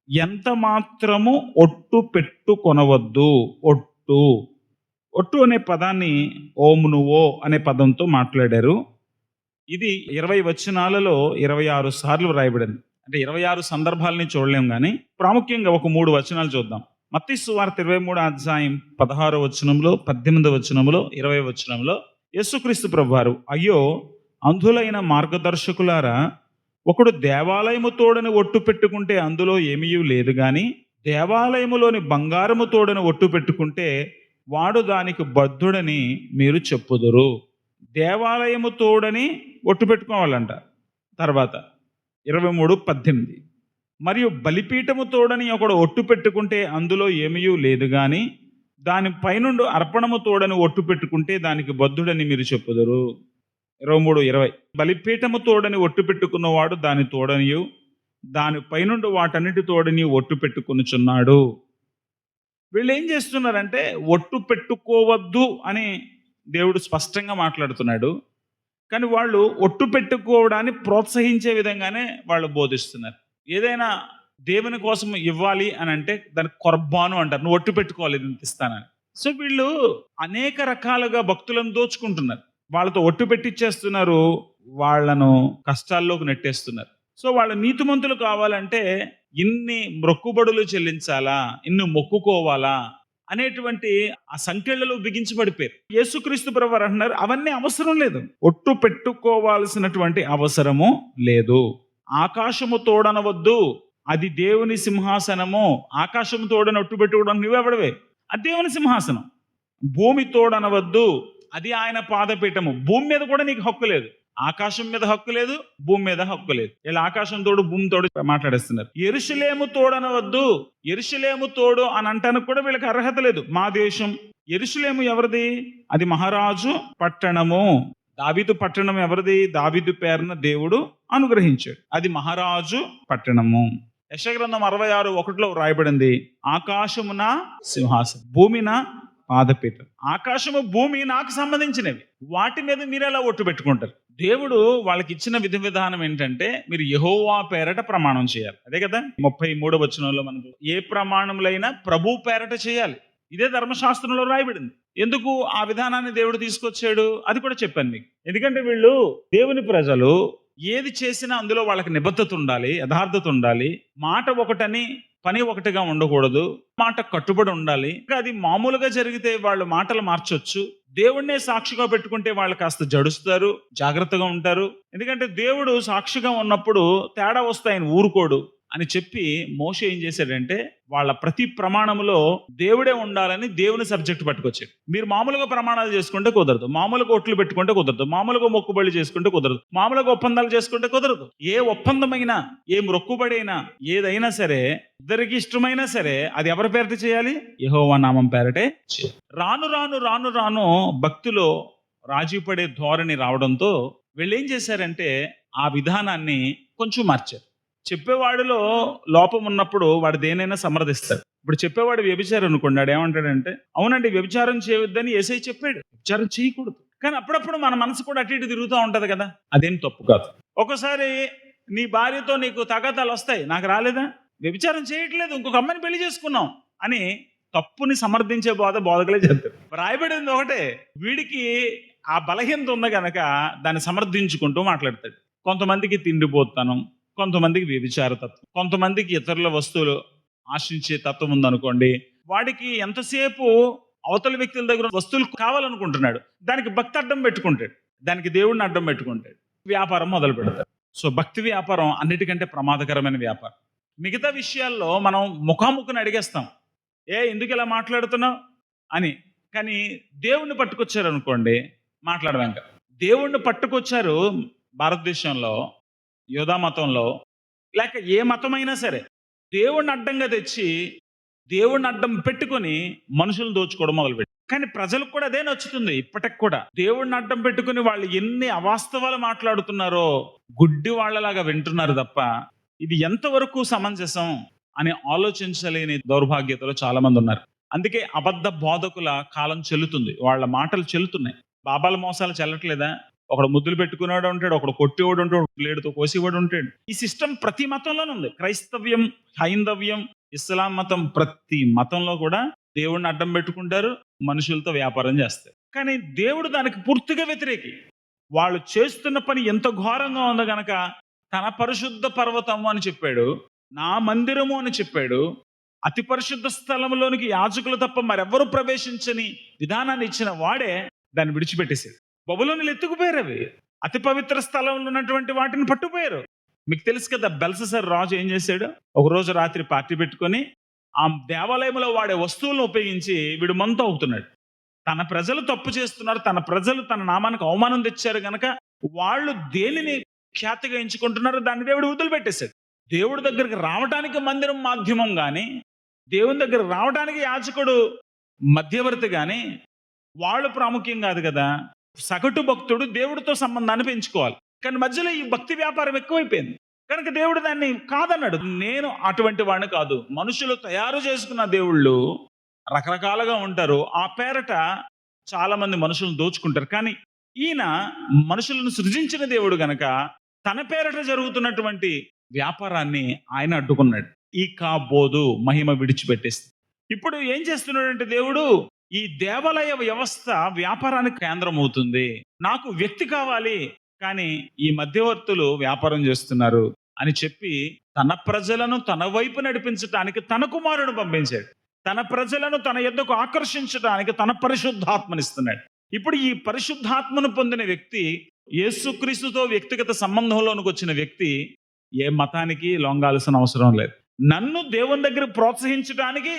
ఎంత మాత్రము ఒట్టు పెట్టుకొనవద్దు. ఒట్టు. ఒట్టు అనే పదాన్ని ఓమునువో అనే పదంతో మాట్లాడారు. ఇది 20 వచనాలలో 26 సార్లు వ్రాయబడింది. అంటే 26 సందర్భాలని చూడలేం గానీ, ప్రాముఖ్యంగా ఒక 3 వచనాలు చూద్దాం. మత్తయి సువార్త 23 అధ్యాయం 16 వచనంలో, 18 వచనంలో, 20 వచనంలో యేసుక్రీస్తు ప్రభువారు, అయ్యో అంధులైన మార్గదర్శకులారా, ఒకడు దేవాలయము తోడని ఒట్టు పెట్టుకుంటే అందులో ఏమీయూ లేదు గాని, దేవాలయములోని బంగారము తోడని ఒట్టు పెట్టుకుంటే వాడు దానికి బద్ధుడని మీరు చెప్పుదురు. దేవాలయము తోడని ఒట్టు పెట్టుకోవాలంట. తర్వాత 23:18 మరియు బలిపీఠము తోడని ఒకడు ఒట్టు పెట్టుకుంటే అందులో ఏమీయూ లేదు గాని, దాని పైనుండి అర్పణము తోడని ఒట్టు పెట్టుకుంటే దానికి బద్ధుడని మీరు చెప్పుదురు. 23:20 బలిపీఠము తోడని ఒట్టు పెట్టుకున్నవాడు దాని తోడనియు, దాని పైనుండి వాటన్నిటి తోడని ఒట్టు పెట్టుకొనుచున్నాడు. వీళ్ళు ఏం చేస్తున్నారంటే ఒట్టు పెట్టుకోవద్దు అని దేవుడు స్పష్టంగా మాట్లాడుతున్నాడు. కానీ వాళ్ళు ఒట్టు పెట్టుకోవడాన్ని ప్రోత్సహించే విధంగానే వాళ్ళు బోధిస్తున్నారు. ఏదైనా దేవుని కోసం ఇవ్వాలి అని అంటే దానికి కొర్బాను అంటారు. నువ్వు ఒట్టు పెట్టుకోవాలి, ఇది ఇంత ఇస్తానని. సో వీళ్ళు అనేక రకాలుగా భక్తులను దోచుకుంటున్నారు. వాళ్ళతో ఒట్టు పెట్టిచ్చేస్తున్నారు, వాళ్ళను కష్టాల్లోకి నెట్టేస్తున్నారు. సో వాళ్ళ నీతిమంతులు కావాలంటే ఇన్ని మొక్కుబడులు చెల్లించాలా, ఇన్ని మొక్కుకోవాలా అనేటువంటి ఆ సంఖ్యలలో బిగించి పడిపోయారు. యేసుక్రీస్తు ప్రభువారు అంటున్నారు, అవన్నీ అవసరం లేదు. ఒట్టు పెట్టుకోవాల్సినటువంటి అవసరము లేదు. ఆకాశము తోడనవద్దు, అది దేవుని సింహాసనము. ఆకాశము తోడని ఒట్టు పెట్టుకోవడం నువ్వెవడవే? అది దేవుని సింహాసనం. భూమి తోడనవద్దు, అది ఆయన పాదపీఠము. భూమి మీద కూడా నీకు హక్కు లేదు. ఆకాశం మీద హక్కు లేదు, భూమి మీద హక్కు లేదు. వీళ్ళు ఆకాశం తోడు భూమి తోడు మాట్లాడేస్తున్నారు. యెరూషలేము తోడనవద్దు, యెరూషలేము తోడు అని అంటానికి కూడా వీళ్ళకి అర్హత లేదు. మా దేశం యెరూషలేము ఎవరిది? అది మహారాజు పట్టణము. దావీదు పట్టణం ఎవరిది? దావీదు పేరున దేవుడు అనుగ్రహించాడు. అది మహారాజు పట్టణము. యెషయా గ్రంథం 66:1 రాయబడింది, ఆకాశమున సింహాసనం, భూమిన పాదపీఠం. ఆకాశము భూమి నాకు సంబంధించినవి, వాటి మీద మీరు ఎలా ఒట్టు పెట్టుకుంటారు? దేవుడు వాళ్ళకి ఇచ్చిన విధి విధానం ఏంటంటే, మీరు యెహోవా పేరట ప్రమాణం చేయాలి. అదే కదా 33వ వచనంలో మనకు, ఏ ప్రమాణములైనా ప్రభు పేరట చేయాలి. ఇదే ధర్మశాస్త్రంలో రాయబడింది. ఎందుకు ఆ విధానాన్ని దేవుడు తీసుకొచ్చాడు అది కూడా చెప్పాను మీకు. ఎందుకంటే వీళ్ళు దేవుని ప్రజలు, ఏది చేసినా అందులో వాళ్ళకి నిబద్ధత ఉండాలి, యథార్థత ఉండాలి. మాట ఒకటని పని ఒకటిగా ఉండకూడదు, మాట కట్టుబడి ఉండాలి. అది మామూలుగా జరిగితే వాళ్ళు మాటలు మార్చొచ్చు, దేవుణ్ణే సాక్షిగా పెట్టుకుంటే వాళ్ళు కాస్త జడుస్తారు, జాగ్రత్తగా ఉంటారు. ఎందుకంటే దేవుడు సాక్షిగా ఉన్నప్పుడు తేడా వస్తే ఆయన ఊరుకోడు అని చెప్పి మోషే ఏం చేశాడంటే, వాళ్ళ ప్రతి ప్రమాణములో దేవుడే ఉండాలని దేవుని సబ్జెక్ట్ పట్టుకొచ్చాడు. మీరు మామూలుగా ప్రమాణాలు చేసుకుంటే కుదరదు, మామూలుగా ఒట్లు పెట్టుకుంటే కుదరదు, మామూలుగా మొక్కుబడి చేసుకుంటే కుదరదు, మామూలుగా ఒప్పందాలు చేసుకుంటే కుదరదు. ఏ ఒప్పందమైనా, ఏ మొక్కుబడి అయినా, ఏదైనా సరే, ఇద్దరికి ఇష్టమైనా సరే, అది ఎవరి పేరట చేయాలి? యెహోవా నామం పేరటే చేయాలి. రాను రాను రాను రాను భక్తిలో రాజీ పడే ధోరణి రావడంతో వీళ్ళు ఏం చేశారంటే ఆ విధానాన్ని కొంచెం మార్చారు. చెప్పేవాడిలో లోపం ఉన్నప్పుడు వాడు దేనైనా సమర్థిస్తాడు. ఇప్పుడు చెప్పేవాడు వ్యభిచారం అనుకోండి, వాడు ఏమంటాడంటే, అవునండి వ్యభిచారం చేయవద్దని యేసయ్య చెప్పాడు, వ్యభిచారం చేయకూడదు. కానీ అప్పుడప్పుడు మన మనసు కూడా అటు ఇటు తిరుగుతూ ఉంటది కదా, అదేం తప్పు కాదు. ఒకసారి నీ భార్యతో నీకు తగాదాలు వస్తాయి, నాకు రాలేదా? వ్యభిచారం చేయట్లేదు, ఇంకొక అమ్మాయిని పెళ్లి చేసుకున్నాం అని తప్పుని సమర్థించే బోధకులే చేస్తారు. రాయబడింది ఒకటే, వీడికి ఆ బలహీనత ఉంది కనుక దాన్ని సమర్థించుకుంటూ మాట్లాడతాడు. కొంతమందికి తిండిపోతాను, కొంతమందికి వ్యభిచార తత్వం, కొంతమందికి ఇతరుల వస్తువులు ఆశించే తత్వం ఉందనుకోండి, వాడికి ఎంతసేపు అవతల వ్యక్తుల దగ్గర వస్తువులు కావాలనుకుంటున్నాడు, దానికి భక్తి అడ్డం పెట్టుకుంటాడు, దానికి దేవుడిని అడ్డం పెట్టుకుంటాడు, వ్యాపారం మొదలు పెడతాడు. సో భక్తి వ్యాపారం అన్నిటికంటే ప్రమాదకరమైన వ్యాపారం. మిగతా విషయాల్లో మనం ముఖాముఖిని అడిగేస్తాం, ఎందుకు ఇలా మాట్లాడుతున్నావు అని. కానీ దేవుణ్ణి పట్టుకొచ్చారు అనుకోండి, మాట్లాడవేంక. దేవుణ్ణి పట్టుకొచ్చారు భారతదేశంలో, యోధా మతంలో, లేక ఏ మతమైనా సరే, దేవుణ్ణి అడ్డంగా తెచ్చి దేవుణ్ణి అడ్డం పెట్టుకొని మనుషులు దోచుకోవడం మొదలుపెట్టి. కానీ ప్రజలకు కూడా అదే నచ్చుతుంది. ఇప్పటికి కూడా దేవుణ్ణి అడ్డం పెట్టుకుని వాళ్ళు ఎన్ని అవాస్తవాలు మాట్లాడుతున్నారో గుడ్డి వాళ్ళలాగా వింటున్నారు తప్ప, ఇది ఎంతవరకు సమంజసం అని ఆలోచించలేని దౌర్భాగ్యతలో చాలా మంది ఉన్నారు. అందుకే అబద్ధ బోధకుల కాలం చెల్లుతుంది, వాళ్ళ మాటలు చెల్లుతున్నాయి. బాబాల మోసాలు చెల్లట్లేదా? ఒకడు ముద్దులు పెట్టుకునేవాడు ఉంటాడు, ఒకడు కొట్టేవాడు ఉంటాడు, ఒకడు ప్లేడుతో కోసేవాడు ఉంటాడు. ఈ సిస్టమ్ ప్రతి మతంలోనూ ఉంది. క్రైస్తవ్యం, హైందవ్యం, ఇస్లాం మతం, ప్రతి మతంలో కూడా దేవుడిని అడ్డం పెట్టుకుంటారు, మనుషులతో వ్యాపారం చేస్తారు. కానీ దేవుడు దానికి పూర్తిగా వ్యతిరేకి. వాళ్ళు చేస్తున్న పని ఎంత ఘోరంగా ఉందో గనక తన పరిశుద్ధ పర్వతము అని చెప్పాడు, నా మందిరము అని చెప్పాడు. అతి పరిశుద్ధ స్థలంలోనికి యాజకులు తప్ప మరెవ్వరూ ప్రవేశించని విధానాన్ని ఇచ్చిన వాడే దాన్ని విడిచిపెట్టేశాడు. బబులోనులు ఎత్తుకుపోయారు అవి. అతి పవిత్ర స్థలంలో ఉన్నటువంటి వాటిని పట్టుకుపోయారు. మీకు తెలుసు కదా, బెల్షస్సర్ రాజు ఏం చేశాడు? ఒక రోజు రాత్రి పార్టీ పెట్టుకొని ఆ దేవాలయంలో వాడే వస్తువులను ఉపయోగించి వీడు మంతు అవుతున్నాడు. తన ప్రజలు తప్పు చేస్తున్నారు, తన ప్రజలు తన నామానికి అవమానం తెచ్చారు గనక వాళ్ళు దేనిని ఖ్యాతిగా ఎంచుకుంటున్నారో దాన్ని దేవుడు వదిలిపెట్టేశాడు. దేవుడి దగ్గరికి రావడానికి మందిరం మాధ్యమం కానీ, దేవుని దగ్గర రావడానికి యాజకుడు మధ్యవర్తి కానీ వాళ్ళు ప్రాముఖ్యం కాదు కదా. సగటు భక్తుడు దేవుడితో సంబంధాన్ని పెంచుకోవాలి. కానీ మధ్యలో ఈ భక్తి వ్యాపారం ఎక్కువైపోయింది కనుక దేవుడు దాన్ని కాదన్నాడు. నేను అటువంటి వాడిని కాదు. మనుషులు తయారు చేసుకున్న దేవుళ్ళు రకరకాలుగా ఉంటారు. ఆ పేరట చాలా మంది మనుషులను దోచుకుంటారు. కానీ ఈయన మనుషులను సృజించిన దేవుడు గనక తన పేరట జరుగుతున్నటువంటి వ్యాపారాన్ని ఆయన అడ్డుకున్నాడు. ఈ కాబోదు మహిమ విడిచిపెట్టేస్తుంది. ఇప్పుడు ఏం చేస్తున్నాడంటే దేవుడు, ఈ దేవాలయ వ్యవస్థ వ్యాపారానికి కేంద్రం అవుతుంది. నాకు వ్యక్తి కావాలి, కానీ ఈ మధ్యవర్తులు వ్యాపారం చేస్తున్నారు అని చెప్పి తన ప్రజలను తన వైపు నడిపించడానికి తన కుమారుడు పంపించాడు. తన ప్రజలను తన యొద్దకు ఆకర్షించడానికి తన పరిశుద్ధాత్మనిస్తున్నాడు. ఇప్పుడు ఈ పరిశుద్ధాత్మను పొందిన వ్యక్తి, యేసుక్రీస్తుతో వ్యక్తిగత సంబంధంలోనికి వచ్చిన వ్యక్తి ఏ మతానికి లొంగాల్సిన అవసరం లేదు. నన్ను దేవుని దగ్గర ప్రోత్సహించడానికి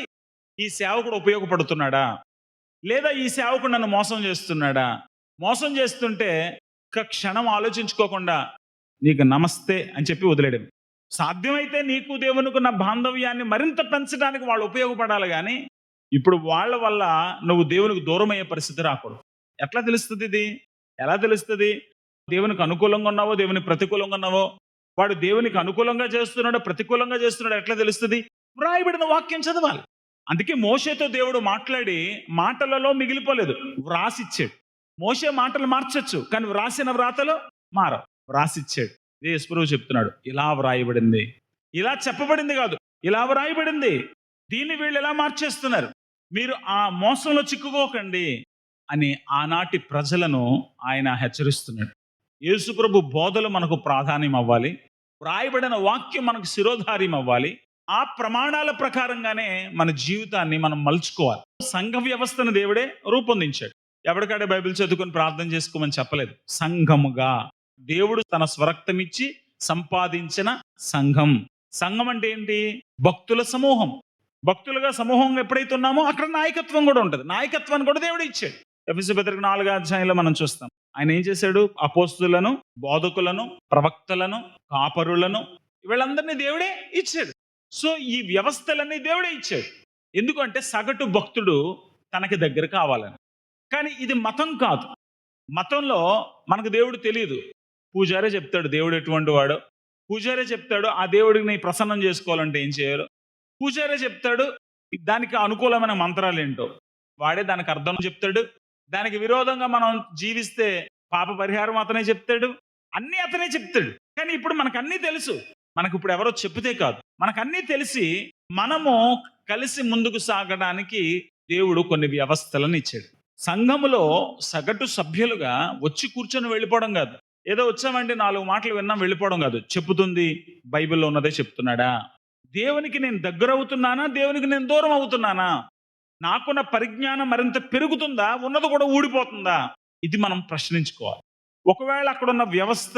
ఈ సేవకుడు ఉపయోగపడుతున్నాడా, లేదా ఈ సేవకుడు నన్ను మోసం చేస్తున్నాడా? మోసం చేస్తుంటే ఒక్క క్షణం ఆలోచించుకోకుండా నీకు నమస్తే అని చెప్పి వదిలేయడం. సాధ్యమైతే నీకు దేవునికున్న బాంధవ్యాన్ని మరింత పెంచడానికి వాళ్ళు ఉపయోగపడాలి. కానీ ఇప్పుడు వాళ్ళ వల్ల నువ్వు దేవునికి దూరం అయ్యే పరిస్థితి రాకూడదు. ఎట్లా తెలుస్తుంది ఇది? ఎలా తెలుస్తుంది? దేవునికి అనుకూలంగా ఉన్నావో దేవునికి ప్రతికూలంగా ఉన్నావో, వాడు దేవునికి అనుకూలంగా చేస్తున్నాడో ప్రతికూలంగా చేస్తున్నాడో ఎట్లా తెలుస్తుంది? వ్రాయబడిన వాక్యం చదవాలి. అందుకే మోషేతో దేవుడు మాట్లాడి మాటలలో మిగిలిపోలేదు, వ్రాసిచ్చాడు. మోషే మాటలు మార్చొచ్చు, కానీ వ్రాసిన వ్రాతలు మారవు. వ్రాసిచ్చాడు. యేసుప్రభువు చెప్తున్నాడు, ఇలా వ్రాయబడింది, ఇలా చెప్పబడింది కాదు, ఇలా వ్రాయబడింది. దీన్ని వీళ్ళు ఎలా మార్చేస్తున్నారు, మీరు ఆ మోసంలో చిక్కుకోకండి అని ఆనాటి ప్రజలను ఆయన హెచ్చరిస్తున్నాడు. యేసుప్రభు బోధలు మనకు ప్రాధాన్యం అవ్వాలి, వ్రాయబడిన వాక్యం మనకు శిరోధార్యం అవ్వాలి. ఆ ప్రమాణాల ప్రకారంగానే మన జీవితాన్ని మనం మలుచుకోవాలి. సంఘ వ్యవస్థను దేవుడే రూపొందించాడు. ఎవరికాడే బైబిల్ చదువుకొని ప్రార్థన చేసుకోమని చెప్పలేదు. సంఘముగా దేవుడు తన స్వరక్తమిచ్చి సంపాదించిన సంఘం. సంఘం అంటే ఏంటి? భక్తుల సమూహం. భక్తులుగా సమూహంగా ఎప్పుడైతే ఉన్నామో అక్కడ నాయకత్వం కూడా ఉంటుంది. నాయకత్వాన్ని కూడా దేవుడు ఇచ్చాడు. ఎఫెసీ పత్రిక 4వ అధ్యాయంలో మనం చూస్తాం. ఆయన ఏం చేశాడు? అపోస్తులను, బోధకులను, ప్రవక్తలను, కాపరులను, వీళ్ళందరినీ దేవుడే ఇచ్చాడు. సో ఈ వ్యవస్థలన్నీ దేవుడే ఇచ్చాడు. ఎందుకంటే సగటు భక్తుడు తనకి దగ్గర కావాలని. కానీ ఇది మతం కాదు. మతంలో మనకు దేవుడు తెలియదు. పూజారే చెప్తాడు దేవుడు ఎటువంటి వాడో. పూజారే చెప్తాడు ఆ దేవుడికి నీ ప్రసన్నం చేసుకోవాలంటే ఏం చేయాలో. పూజారే చెప్తాడు దానికి అనుకూలమైన మంత్రాలు ఏంటో. వాడే దానికి అర్థం చెప్తాడు. దానికి విరోధంగా మనం జీవిస్తే పాప పరిహారం అతనే చెప్తాడు. అన్నీ అతనే చెప్తాడు. కానీ ఇప్పుడు మనకు అన్నీ తెలుసు. మనకు ఇప్పుడు ఎవరో చెప్తే కాదు, మనకు అన్నీ తెలిసి మనము కలిసి ముందుకు సాగడానికి దేవుడు కొన్ని వ్యవస్థలను ఇచ్చాడు. సంఘములో సగటు సభ్యులుగా వచ్చి కూర్చొని వెళ్ళిపోవడం కాదు. ఏదో వచ్చామంటే 4 మాటలు విన్నాం వెళ్ళిపోవడం కాదు. చెప్పుతుంది బైబిల్లో ఉన్నదే చెప్తున్నాడా? దేవునికి నేను దగ్గర అవుతున్నానా, దేవునికి నేను దూరం అవుతున్నానా? నాకున్న పరిజ్ఞానం మరింత పెరుగుతుందా, ఉన్నది కూడా ఊడిపోతుందా? ఇది మనం ప్రశ్నించుకోవాలి. ఒకవేళ అక్కడున్న వ్యవస్థ,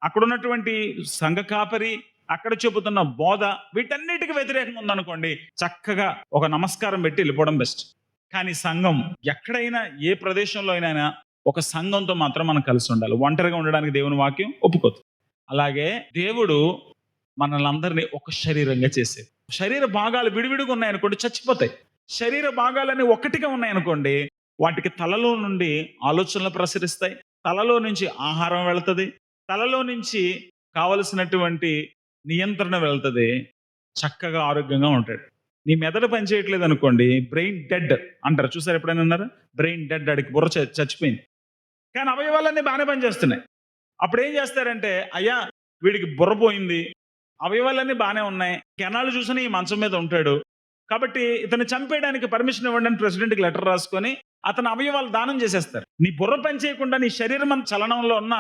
అక్కడున్నటువంటి సంఘ కాపరి, అక్కడ చెబుతున్న బోధ వీటన్నిటికీ వ్యతిరేకంగా ఉందనుకోండి, చక్కగా ఒక నమస్కారం పెట్టి వెళ్ళిపోవడం బెస్ట్. కానీ సంఘం ఎక్కడైనా ఏ ప్రదేశంలో అయినా ఒక సంఘంతో మాత్రం మనం కలిసి ఉండాలి. ఒంటరిగా ఉండడానికి దేవుని వాక్యం ఒప్పుకోదు. అలాగే దేవుడు మనల్ని అందరినీ ఒక శరీరంగా చేసేది. శరీర భాగాలు విడివిడిగా ఉన్నాయనుకోండి చచ్చిపోతాయి. శరీర భాగాలన్నీ ఒకటిగా ఉన్నాయనుకోండి వాటికి తలలో నుండి ఆలోచనలు ప్రసరిస్తాయి, తలలో నుంచి ఆహారం వెళుతుంది, తలలో నుంచి కావలసినటువంటి నియంత్రణ వెళ్తుంది, చక్కగా ఆరోగ్యంగా ఉంటాడు. నీ మెదడు పనిచేయట్లేదు అనుకోండి, బ్రెయిన్ డెడ్ అంటారు. చూసారు ఎప్పుడైనా ఉన్నారు? బ్రెయిన్ డెడ్, అడిగి బుర్ర చచ్చిపోయింది. కానీ అవయవాలన్నీ బాగానే పనిచేస్తున్నాయి. అప్పుడు ఏం చేస్తారంటే, అయ్యా వీడికి బుర్ర పోయింది, అవయవాలన్నీ బాగానే ఉన్నాయి, కెనాలు చూసిన ఈ మంచం మీద ఉంటాడు, కాబట్టి ఇతను చంపేయడానికి పర్మిషన్ ఇవ్వండి అని ప్రెసిడెంట్కి లెటర్ రాసుకొని అతని అవయవాలు దానం చేసేస్తారు. నీ బుర్ర పని చేయకుండా నీ శరీరం అంత చలనంలో ఉన్న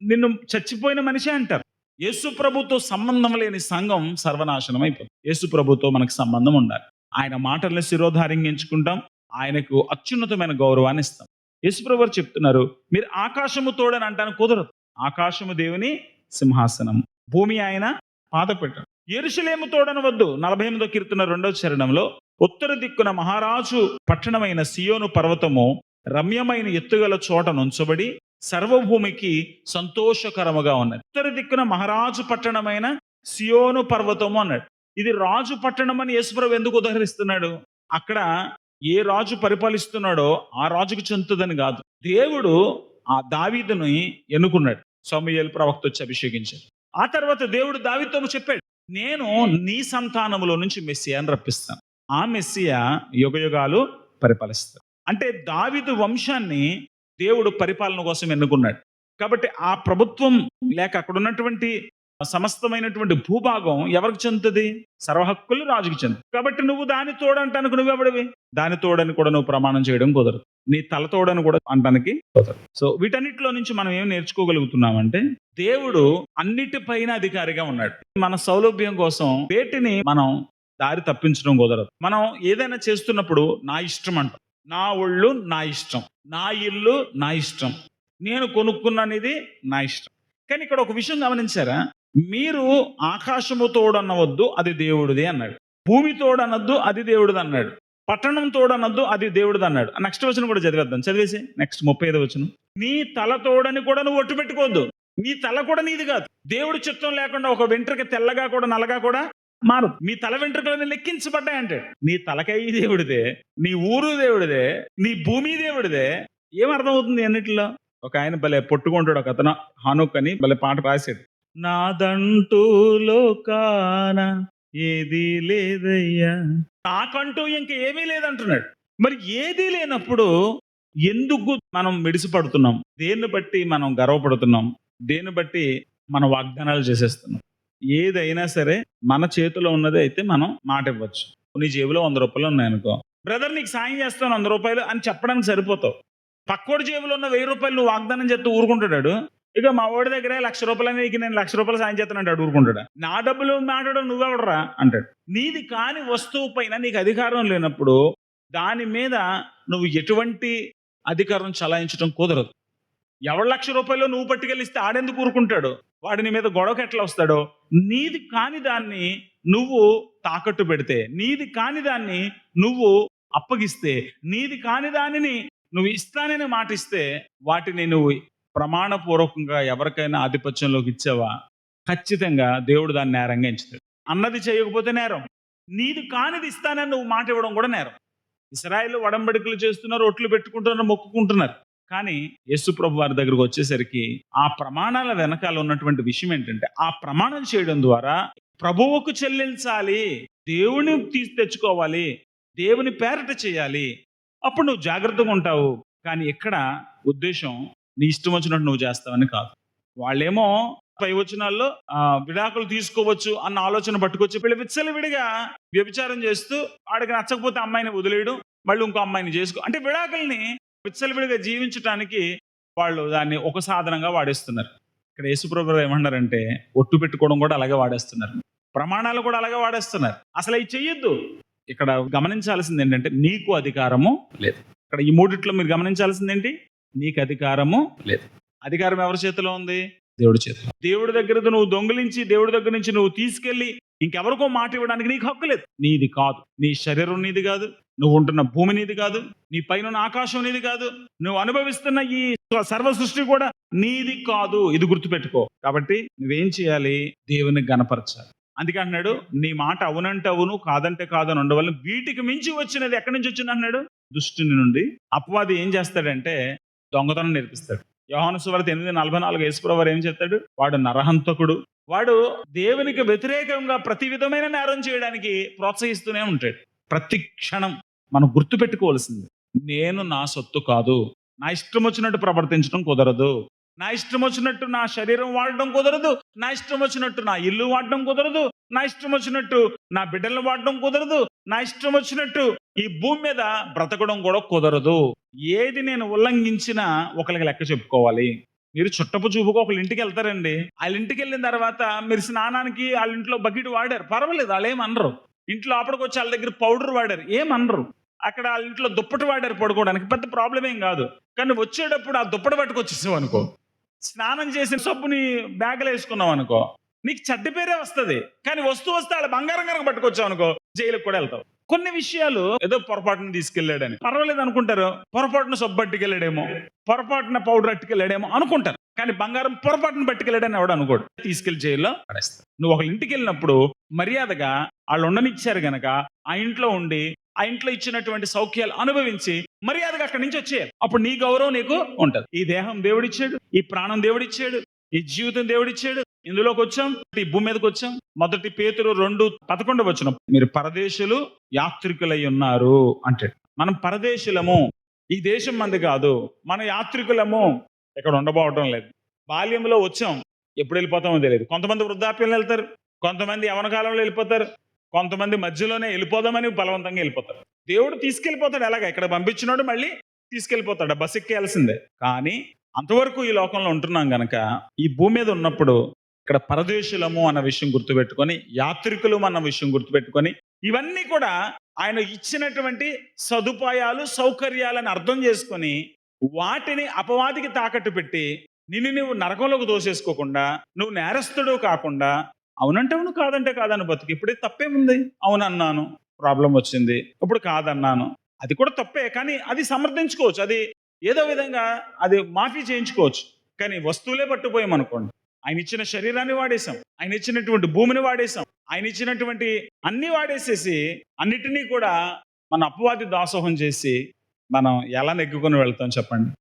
నిన్ను చచ్చిపోయిన మనిషి అంటారు. యేసు ప్రభుతో సంబంధం లేని సంఘం సర్వనాశనం అయిపోతుంది. యేసు ప్రభుతో మనకు సంబంధం ఉండాలి. ఆయన మాటల్ని శిరోధార్యంగా ఎంచుకుంటాం, ఆయనకు అత్యున్నతమైన గౌరవాన్ని ఇస్తాం. యేసు ప్రభు వారు చెప్తున్నారు, మీరు ఆకాశము తోడని అంటానికి కుదరదు. ఆకాశము దేవుని సింహాసనం, భూమి ఆయన పాదపీఠం. యెరూషలేము తోడనవద్దు. 48వ కీర్తన 2వ చరణంలో, ఉత్తర దిక్కున మహారాజు పట్టణమైన సియోను పర్వతము రమ్యమైన ఎత్తుగల చోట నుంచబడి సర్వభూమికి సంతోషకరముగా ఉన్నది. ఉత్తర దిక్కున మహారాజు పట్టణమైన సియోను పర్వతము అన్నాడు. ఇది రాజు పట్టణం అని యేసుప్రభు ఎందుకు ఉదహరిస్తున్నాడు? అక్కడ ఏ రాజు పరిపాలిస్తున్నాడో ఆ రాజుకు చెందుతుందని కాదు. దేవుడు ఆ దావీదుని ఎన్నుకున్నాడు. సమూయేలు ప్రవక్త వచ్చి అభిషేకించాడు. ఆ తర్వాత దేవుడు దావీదుతో చెప్పాడు, నేను నీ సంతానములో నుంచి మెస్సియాను రప్పిస్తాను, ఆ మెస్సియా యుగయుగాలు పరిపాలిస్తాడు. అంటే దావీదు వంశాన్ని దేవుడు పరిపాలన కోసం ఎన్నుకున్నాడు. కాబట్టి ఆ ప్రభుత్వం లేక అక్కడ ఉన్నటువంటి సమస్తమైనటువంటి భూభాగం ఎవరికి చెందుతుంది? సర్వహక్కులు రాజుకి చెందు. కాబట్టి నువ్వు దాని తోడంటానికి నువ్వెవడివి? దాని తోడని కూడా నువ్వు ప్రమాణం చేయడం కుదరదు. నీ తల తోడని కూడా అంటానికి కుదరదు. సో వీటన్నిటిలో నుంచి మనం ఏం నేర్చుకోగలుగుతున్నామంటే, దేవుడు అన్నిటిపైన అధికారిగా ఉన్నాడు. మన సౌలభ్యం కోసం వేటిని మనం దారి తప్పించడం కుదరదు. మనం ఏదైనా చేస్తున్నప్పుడు నా ఇష్టం అంటాం. నా ఒళ్ళు నా ఇష్టం, నా ఇల్లు నా ఇష్టం, నేను కొనుక్కున్నది నా ఇష్టం. కానీ ఇక్కడ ఒక విషయం గమనించారా? మీరు ఆకాశము తోడనవద్దు, అది దేవుడిది అన్నాడు. భూమి తోడనద్దు, అది దేవుడిది అన్నాడు. పట్టణం తోడనద్దు, అది దేవుడిది అన్నాడు. నెక్స్ట్ వచనం కూడా చదివేద్దాం. చదివేసి నెక్స్ట్ 35వ వచనం. నీ తల తోడని కూడా నువ్వు ఒట్టు పెట్టుకోవద్దు. నీ తల కూడా నీది కాదు. దేవుడి చిత్తం లేకుండా ఒక వెంట్రుక తెల్లగా కూడా నల్లగా కూడా మారు. మీ తల వెంట్రుకలని లెక్కించబడ్డాయంటే నీ తలకాయ దేవుడిదే, నీ ఊరు దేవుడిదే, నీ భూమి దేవుడిదే. ఏమర్థం అవుతుంది అన్నిటిలో? ఒక ఆయన భలే పొట్టుకుంటాడు, ఒక అతను హానుక్ అని భలే పాట రాశాడు. నాదంటూ లోకాన ఏది లేదయ్యా, నాకంటూ ఇంక ఏమీ లేదంటున్నాడు. మరి ఏదీ లేనప్పుడు ఎందుకు మనం మిడిసిపడుతున్నాం? దేన్ని బట్టి మనం గర్వపడుతున్నాం? దేన్ని బట్టి మనం వాగ్దానాలు చేసేస్తున్నాం? ఏదైనా సరే మన చేతిలో ఉన్నది అయితే మనం మాట ఇవ్వచ్చు. నీ జేబులో 100 రూపాయలు ఉన్నాయనుకో, బ్రదర్ నీకు సాయం చేస్తాను 100 రూపాయలు అని చెప్పడానికి సరిపోతావు. పక్కోడి జేబులో ఉన్న 1000 రూపాయలు నువ్వు వాగ్దానం చేస్తూ ఊరుకుంటాడు. ఇక మా వాడి దగ్గర 1,00,000 రూపాయలు నీకు నేను 1,00,000 రూపాయలు సాయం చేస్తానంటాడు, ఊరుకుంటాడా? నా డబ్బులు మాట్లాడడం నువ్వెవడరా అంటాడు. నీది కాని వస్తువు పైన నీకు అధికారం లేనప్పుడు దాని మీద నువ్వు ఎటువంటి అధికారం చలాయించడం కుదరదు. ఎవరు 1,00,000 రూపాయలు నువ్వు పట్టుకెళ్ళిస్తే ఆడెందుకు ఊరుకుంటాడు? వాడి నీ మీద గొడవకి ఎట్లా వస్తాడో? నీది కాని దాన్ని నువ్వు తాకట్టు పెడితే, నీది కాని దాన్ని నువ్వు అప్పగిస్తే, నీది కాని దానిని నువ్వు ఇస్తానని మాటిస్తే, వాటిని నువ్వు ప్రమాణపూర్వకంగా ఎవరికైనా ఆధిపత్యంలోకి ఇచ్చావా, ఖచ్చితంగా దేవుడు దాన్ని నేరంగా ఎంచుతాడు. అన్నది చేయకపోతే నేరం. నీది కానిది ఇస్తానని నువ్వు మాట ఇవ్వడం కూడా నేరం. ఇశ్రాయేలు వడంబడికలు చేస్తున్నారు, ఒట్లు పెట్టుకుంటున్నారు, మొక్కుకుంటున్నారు. కానీ యేసు ప్రభు వారి దగ్గరకు వచ్చేసరికి ఆ ప్రమాణాల వెనకాల ఉన్నటువంటి విషయం ఏంటంటే, ఆ ప్రమాణం చేయడం ద్వారా ప్రభువుకు చెల్లించాలి, దేవుని తెచ్చుకోవాలి, దేవుని పేరట చేయాలి. అప్పుడు నువ్వు జాగ్రత్తగా ఉంటావు. కానీ ఎక్కడ ఉద్దేశం నీ ఇష్టం వచ్చినట్టు నువ్వు చేస్తావని కాదు. వాళ్ళేమో పై వచనాల్లో విడాకులు తీసుకోవచ్చు అన్న ఆలోచన పట్టుకొచ్చి వీళ్ళు విచ్చలవిడిగా వ్యభిచారం చేస్తూ వాడికి నచ్చకపోతే అమ్మాయిని వదిలేయడం, మళ్ళీ ఇంకో అమ్మాయిని చేసుకో అంటే విడాకుల్ని విచ్చలవిడిగా జీవించడానికి వాళ్ళు దాన్ని ఒక సాధనంగా వాడేస్తున్నారు. ఇక్కడ యేసుప్రభు ఏమన్నారంటే, ఒట్టు పెట్టుకోవడం కూడా అలాగే వాడేస్తున్నారు, ప్రమాణాలు కూడా అలాగే వాడేస్తున్నారు. అసలు అవి చెయ్యొద్దు. ఇక్కడ గమనించాల్సింది ఏంటంటే, నీకు అధికారము లేదు. ఇక్కడ ఈ మూడిట్లో మీరు గమనించాల్సింది ఏంటి? నీకు అధికారము లేదు. అధికారం ఎవరి చేతిలో ఉంది? దేవుడి చేతిలో. దేవుడి దగ్గర నువ్వు దొంగిలించి దేవుడి దగ్గర నుంచి నువ్వు తీసుకెళ్లి ఇంకెవరికో మాట ఇవ్వడానికి నీకు హక్కు లేదు. నీది కాదు. నీ శరీరం నీది కాదు, నువ్వు ఉంటున్న భూమి నీది కాదు, నీ పైన ఆకాశం నీది కాదు, నువ్వు అనుభవిస్తున్న ఈ సర్వ సృష్టి కూడా నీది కాదు. ఇది గుర్తుపెట్టుకో. కాబట్టి నువ్వేం చేయాలి? దేవుని గణపరచాలి. అందుకే అన్నాడు, నీ మాట అవునంటే అవును, కాదంటే కాదని ఉండవల్ల వీటికి మించి వచ్చినది ఎక్కడి నుంచి వచ్చింది అన్నాడు? దుష్టుని నుండి. అపవాది ఏం చేస్తాడంటే దొంగతనం నేర్పిస్తాడు. యోహాను సువార్త 8:44 యేసుప్రభువు వారు ఏం చెప్తాడు? వాడు నరహంతకుడు, వాడు దేవునికి వ్యతిరేకంగా ప్రతి విధమైన నేరం చేయడానికి ప్రోత్సహిస్తూనే ఉంటాడు. ప్రతి క్షణం మనం గుర్తుపెట్టుకోవాల్సింది, నేను నా సొత్తు కాదు, నా ఇష్టం వచ్చినట్టు ప్రవర్తించడం కుదరదు. నా ఇష్టం వచ్చినట్టు నా శరీరం వాడడం కుదరదు. నా ఇష్టం వచ్చినట్టు నా ఇల్లు వాడడం కుదరదు. నా ఇష్టం వచ్చినట్టు నా బిడ్డలను వాడడం కుదరదు. నా ఇష్టం వచ్చినట్టు ఈ భూమి మీద బ్రతకడం కూడా కుదరదు. ఏది నేను ఉల్లంఘించినా ఒకరికి లెక్క చెప్పుకోవాలి. మీరు చుట్టపు చూపుగా ఒకళ్ళ ఇంటికి వెళ్తారండి. వాళ్ళ ఇంటికి వెళ్ళిన తర్వాత మీరు స్నానానికి వాళ్ళ ఇంట్లో బకెట్ వాడారు, పర్వాలేదు, వాళ్ళు ఏమనరు. ఇంట్లో అప్పటికొచ్చి వాళ్ళ దగ్గర పౌడర్ వాడారు, ఏమనరు. అక్కడ వాళ్ళ ఇంట్లో దుప్పటి వాడారు పడుకోవడానికి, పెద్ద ప్రాబ్లం ఏం కాదు. కానీ వచ్చేటప్పుడు ఆ దుప్పటి పట్టుకొచ్చేసావు అనుకో, స్నానం చేసిన సబ్బుని బ్యాగ్లో వేసుకున్నావు అనుకో, నీకు చెడ్డ పేరే వస్తుంది. కానీ వస్తూ వస్తే వాళ్ళ బంగారం కనుక పట్టుకొచ్చావు అనుకో, జైలుకి కూడా వెళ్తావు. కొన్ని విషయాలు ఏదో పొరపాటున తీసుకెళ్ళాడని పర్వాలేదు అనుకుంటారు, పొరపాటున సబ్బు పట్టుకెళ్ళాడేమో, పొరపాటున పౌడర్ పట్టుకెళ్ళాడేమో అనుకుంటారు. కానీ బంగారం పొరపాటున పట్టుకెళ్ళాడని ఎవడు అనుకోడు, తీసుకెళ్లి జైల్లో పడేస్తారు. నువ్వు ఒక ఇంటికి వెళ్ళినప్పుడు మర్యాదగా వాళ్ళు ఉండనిచ్చారు గనక ఆ ఇంట్లో ఉండి ఆ ఇంట్లో ఇచ్చినటువంటి సౌఖ్యాలు అనుభవించి మర్యాదగా అక్కడి నుంచి వచ్చేయాలి. అప్పుడు నీ గౌరవం నీకు ఉంటది. ఈ దేహం దేవుడిచ్చాడు, ఈ ప్రాణం దేవుడిచ్చాడు, ఈ జీవితం దేవుడిచ్చాడు. ఇందులోకి వచ్చాం, ఈ భూమి మీదకి వచ్చాం. మొదటి పేతురు 2:11 మీరు పరదేశులు యాత్రికులై ఉన్నారు అంటే, మనం పరదేశులము, ఈ దేశం మంది కాదు, మన యాత్రికులము, ఇక్కడ ఉండబోవడం లేదు. బాల్యంలో వచ్చాం, ఎప్పుడు వెళ్ళిపోతామో తెలియదు. కొంతమంది వృద్ధాప్యంలో వెళ్తారు, కొంతమంది యవన కాలంలో వెళ్ళిపోతారు, కొంతమంది మధ్యలోనే వెళ్ళిపోదామని బలవంతంగా వెళ్ళిపోతారు. దేవుడు తీసుకెళ్ళిపోతాడు. ఎలాగ ఇక్కడ పంపించినాడు మళ్ళీ తీసుకెళ్ళిపోతాడు, బస్ ఎక్కేయాల్సిందే. కానీ అంతవరకు ఈ లోకంలో ఉంటున్నాం గనక ఈ భూమి మీద ఉన్నప్పుడు ఇక్కడ పరదేశులము అన్న విషయం గుర్తుపెట్టుకొని, యాత్రికులు అన్న విషయం గుర్తుపెట్టుకొని, ఇవన్నీ కూడా ఆయన ఇచ్చినటువంటి సదుపాయాలు సౌకర్యాలను అర్థం చేసుకొని వాటిని అపవాదికి తాకట్టు పెట్టి నిన్ను నువ్వు నరకంలోకి దోసేసుకోకుండా, నువ్వు నేరస్తుడు కాకుండా అవునంటే అవును, కాదంటే కాదని బతుకు. ఇప్పుడే తప్పేముంది? అవునన్నాను, ప్రాబ్లం వచ్చింది. ఇప్పుడు కాదన్నాను, అది కూడా తప్పే. కానీ అది సమర్థించుకోవచ్చు, అది ఏదో విధంగా అది మాఫీ చేయించుకోవచ్చు. కానీ వస్తువులే పట్టుపోయామనుకోండి, ఆయన ఇచ్చిన శరీరాన్ని వాడేశాం, ఆయన ఇచ్చినటువంటి భూమిని వాడేశాం, ఆయన ఇచ్చినటువంటి అన్ని వాడేసేసి అన్నిటినీ కూడా మన అపవాది దాసోహం చేసి మనం ఎలా నెగ్గుకొని వెళ్తాం చెప్పండి?